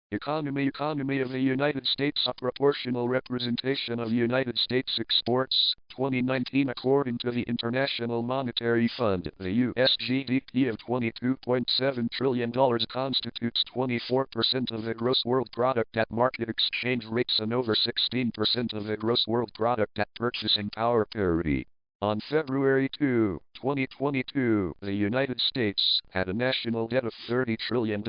Economy of the United States. A proportional representation of United States exports. 2019 according to the International Monetary Fund, the U.S. GDP of $22.7 trillion constitutes 24% of the gross world product at market exchange rates and over 16% of the gross world product at purchasing power parity. On February 2, 2022, the United States had a national debt of $30 trillion.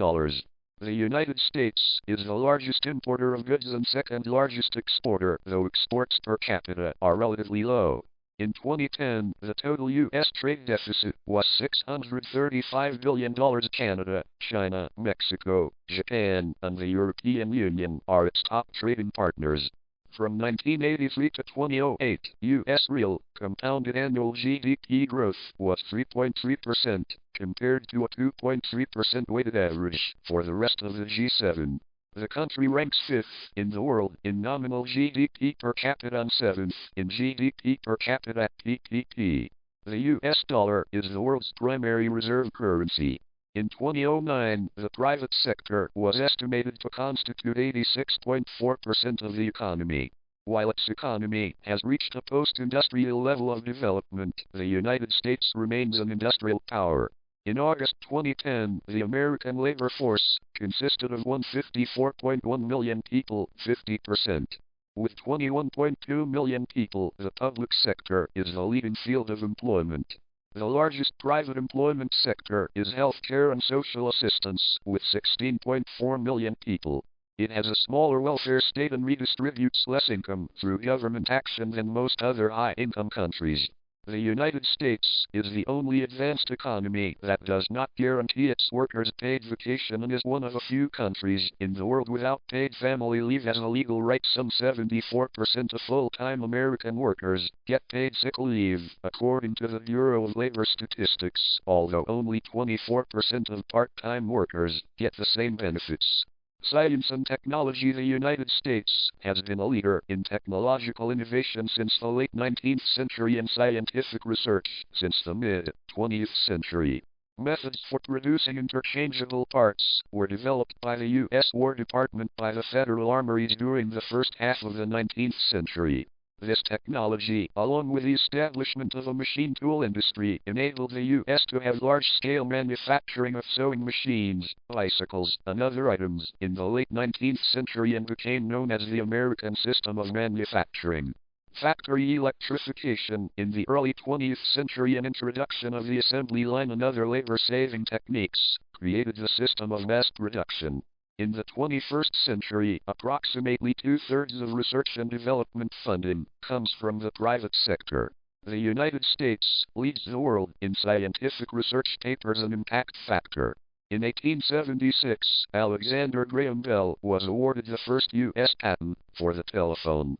The United States is the largest importer of goods and second largest exporter, though exports per capita are relatively low. In 2010, the total U.S. trade deficit was $635 billion. Canada, China, Mexico, Japan, and the European Union are its top trading partners. From 1983 to 2008, U.S. real compounded annual GDP growth was 3.3%, compared to a 2.3% weighted average for the rest of the G7. The country ranks 5th in the world in nominal GDP per capita and 7th in GDP per capita at PPP. The U.S. dollar is the world's primary reserve currency. In 2009, the private sector was estimated to constitute 86.4% of the economy. While its economy has reached a post-industrial level of development, the United States remains an industrial power. In August 2010, the American labor force consisted of 154.1 million people, 50%. With 21.2 million people, the public sector is the leading field of employment. The largest private employment sector is healthcare and social assistance, with 16.4 million people. It has a smaller welfare state and redistributes less income through government action than most other high-income countries. The United States is the only advanced economy that does not guarantee its workers paid vacation and is one of a few countries in the world without paid family leave as a legal right. Some 74% of full-time American workers get paid sick leave, according to the Bureau of Labor Statistics, although only 24% of part-time workers get the same benefits. Science and technology. The United States has been a leader in technological innovation since the late 19th century and scientific research since the mid-20th century. Methods for producing interchangeable parts were developed by the U.S. War Department by the Federal Armories during the first half of the 19th century. This technology, along with the establishment of a machine tool industry, enabled the U.S. to have large-scale manufacturing of sewing machines, bicycles, and other items in the late 19th century and became known as the American System of Manufacturing. Factory electrification in the early 20th century and introduction of the assembly line and other labor-saving techniques created the system of mass production. In the 21st century, approximately two-thirds of research and development funding comes from the private sector. The United States leads the world in scientific research papers and impact factor. In 1876, Alexander Graham Bell was awarded the first U.S. patent for the telephone.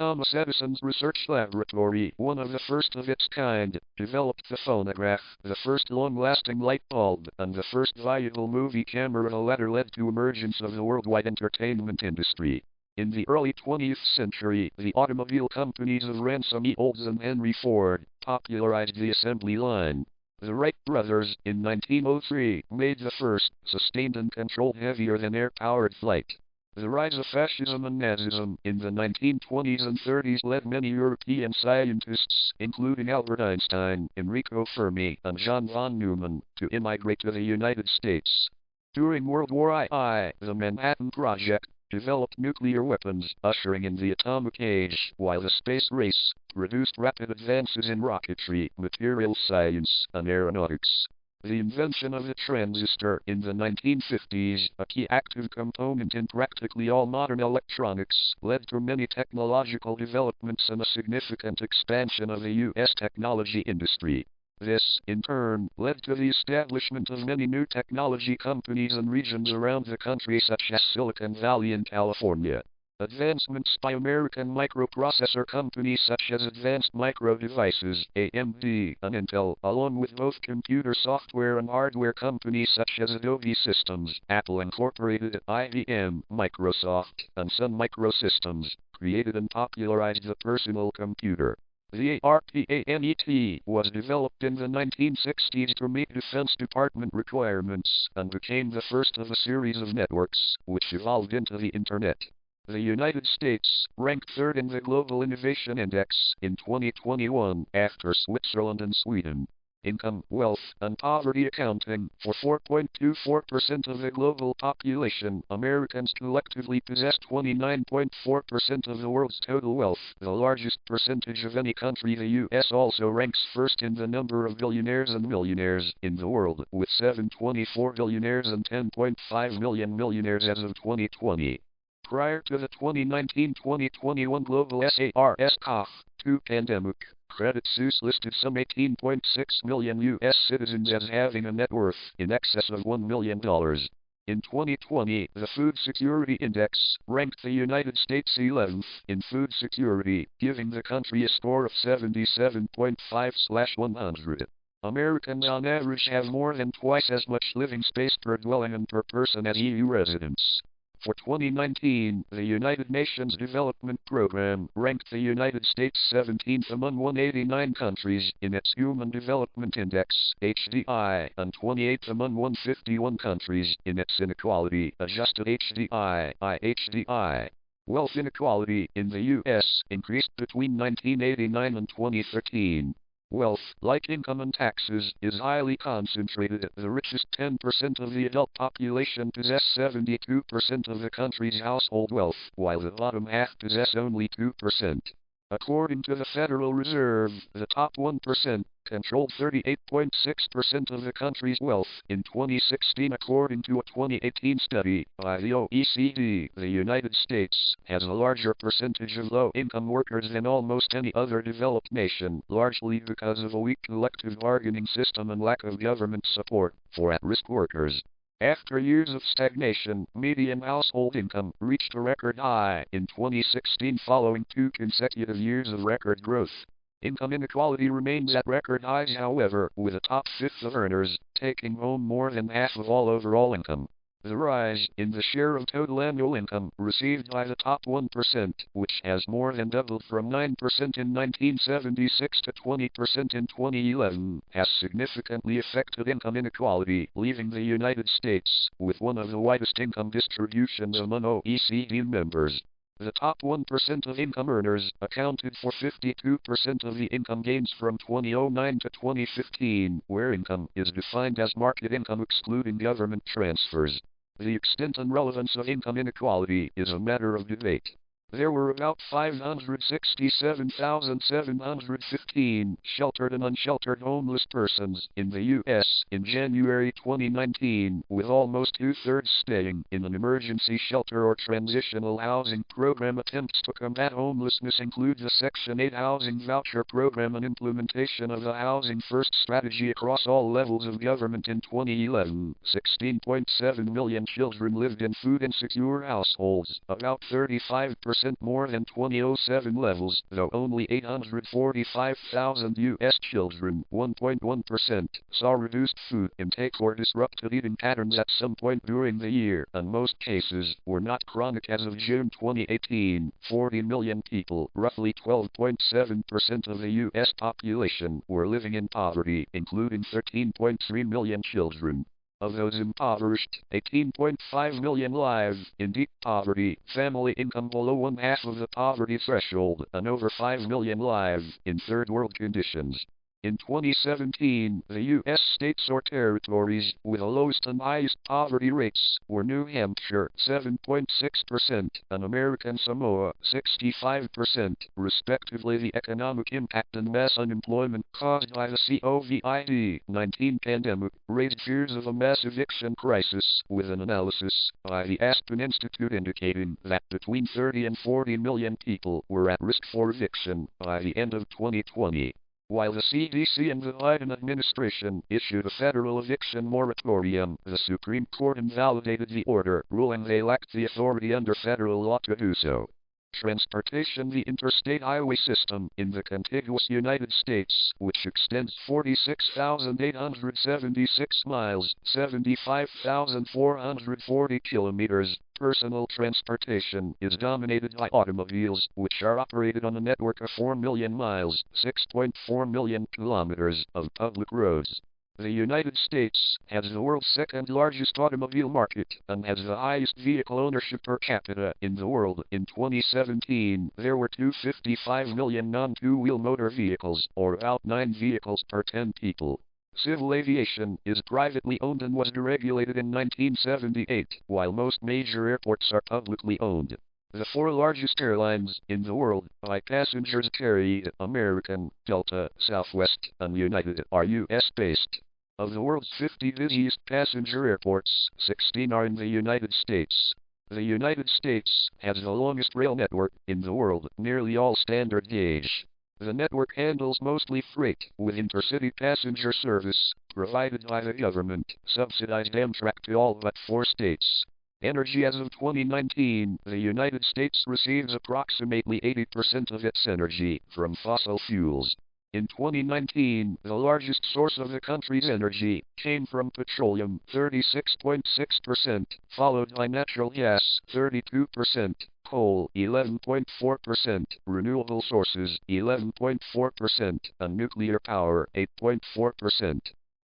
Thomas Edison's research laboratory, one of the first of its kind, developed the phonograph, the first long-lasting light bulb, and the first valuable movie camera. The latter led to emergence of the worldwide entertainment industry. In the early 20th century, the automobile companies of Ransom E. Olds and Henry Ford popularized the assembly line. The Wright brothers, in 1903, made the first sustained and controlled heavier-than-air powered flight. The rise of fascism and Nazism in the 1920s and 30s led many European scientists, including Albert Einstein, Enrico Fermi, and John von Neumann, to immigrate to the United States. During World War I, the Manhattan Project developed nuclear weapons, ushering in the atomic age, while the space race produced rapid advances in rocketry, materials science, and aeronautics. The invention of the transistor in the 1950s, a key active component in practically all modern electronics, led to many technological developments and a significant expansion of the U.S. technology industry. This, in turn, led to the establishment of many new technology companies and regions around the country such as Silicon Valley in California. Advancements by American microprocessor companies such as Advanced Micro Devices, AMD, and Intel, along with both computer software and hardware companies such as Adobe Systems, Apple Incorporated, IBM, Microsoft, and Sun Microsystems, created and popularized the personal computer. The ARPANET was developed in the 1960s to meet Defense Department requirements and became the first of a series of networks, which evolved into the Internet. The United States ranked third in the Global Innovation Index in 2021 after Switzerland and Sweden. Income, wealth, and poverty accounting for 4.24% of the global population, Americans collectively possess 29.4% of the world's total wealth, the largest percentage of any country. The U.S. also ranks first in the number of billionaires and millionaires in the world, with 724 billionaires and 10.5 million millionaires as of 2020. Prior to the 2019-2021 global SARS-CoV-2 pandemic, Credit Suisse listed some 18.6 million U.S. citizens as having a net worth in excess of $1 million. In 2020, the Food Security Index ranked the United States 11th in food security, giving the country a score of 77.5/100. Americans on average have more than twice as much living space per dwelling and per person as EU residents. For 2019, the United Nations Development Program ranked the United States 17th among 189 countries in its Human Development Index, HDI, and 28th among 151 countries in its Inequality-Adjusted HDI. Wealth inequality in the U.S. increased between 1989 and 2013. Wealth, like income and taxes, is highly concentrated. The richest 10% of the adult population possess 72% of the country's household wealth, while the bottom half possess only 2%. According to the Federal Reserve, the top 1% controlled 38.6% of the country's wealth in 2016. According to a 2018 study by the OECD, the United States has a larger percentage of low-income workers than almost any other developed nation, largely because of a weak collective bargaining system and lack of government support for at-risk workers. After years of stagnation, median household income reached a record high in 2016 following 2 consecutive years of record growth. Income inequality remains at record highs, however, with a top fifth of earners taking home more than half of all overall income. The rise in the share of total annual income received by the top 1%, which has more than doubled from 9% in 1976 to 20% in 2011, has significantly affected income inequality, leaving the United States with one of the widest income distributions among OECD members. The top 1% of income earners accounted for 52% of the income gains from 2009 to 2015, where income is defined as market income excluding government transfers. The extent and relevance of income inequality is a matter of debate. There were about 567,715 sheltered and unsheltered homeless persons in the U.S. in January 2019, with almost two-thirds staying in an emergency shelter or transitional housing program. Attempts to combat homelessness include the Section 8 housing voucher program and implementation of the Housing First strategy across all levels of government. In 2011, 16.7 million children lived in food-insecure households, about 35% more than 2007 levels, though only 845,000 U.S. children, 1.1%, saw reduced food intake or disrupted eating patterns at some point during the year, and most cases were not chronic. As of June 2018, 40 million people, roughly 12.7% of the U.S. population, were living in poverty, including 13.3 million children. Of those impoverished, 18.5 million live in deep poverty, family income below one-half of the poverty threshold, and over 5 million live in third-world conditions. In 2017, the U.S. states or territories with the lowest and highest poverty rates were New Hampshire, 7.6%, and American Samoa, 65%, respectively. The economic impact and mass unemployment caused by the COVID-19 pandemic raised fears of a mass eviction crisis, with an analysis by the Aspen Institute indicating that between 30 and 40 million people were at risk for eviction by the end of 2020. While the CDC and the Biden administration issued a federal eviction moratorium, the Supreme Court invalidated the order, ruling they lacked the authority under federal law to do so. Transportation. The interstate highway system in the contiguous United States, which extends 46,876 miles, 75,440 kilometers, personal transportation is dominated by automobiles, which are operated on a network of 4 million miles, 6.4 million kilometers, of public roads. The United States has the world's second largest automobile market and has the highest vehicle ownership per capita in the world. In 2017, there were 255 million non-two-wheel motor vehicles, or about 9 vehicles per 10 people. Civil aviation is privately owned and was deregulated in 1978, while most major airports are publicly owned. The 4 largest airlines in the world by passengers carried, American, Delta, Southwest, and United, are U.S.-based. Of the world's 50 busiest passenger airports, 16 are in the United States. The United States has the longest rail network in the world, nearly all standard gauge. The network handles mostly freight, with intercity passenger service provided by the government, subsidized Amtrak to all but 4 states. Energy. As of 2019, the United States receives approximately 80% of its energy from fossil fuels. In 2019, the largest source of the country's energy came from petroleum, 36.6%, followed by natural gas, 32%, coal, 11.4%, renewable sources, 11.4%, and nuclear power, 8.4%.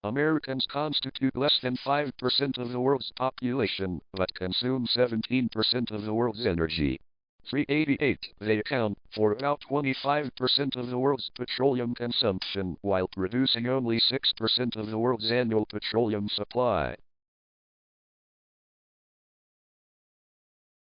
Americans constitute less than 5% of the world's population, but consume 17% of the world's energy. 388. They account for about 25% of the world's petroleum consumption, while producing only 6% of the world's annual petroleum supply.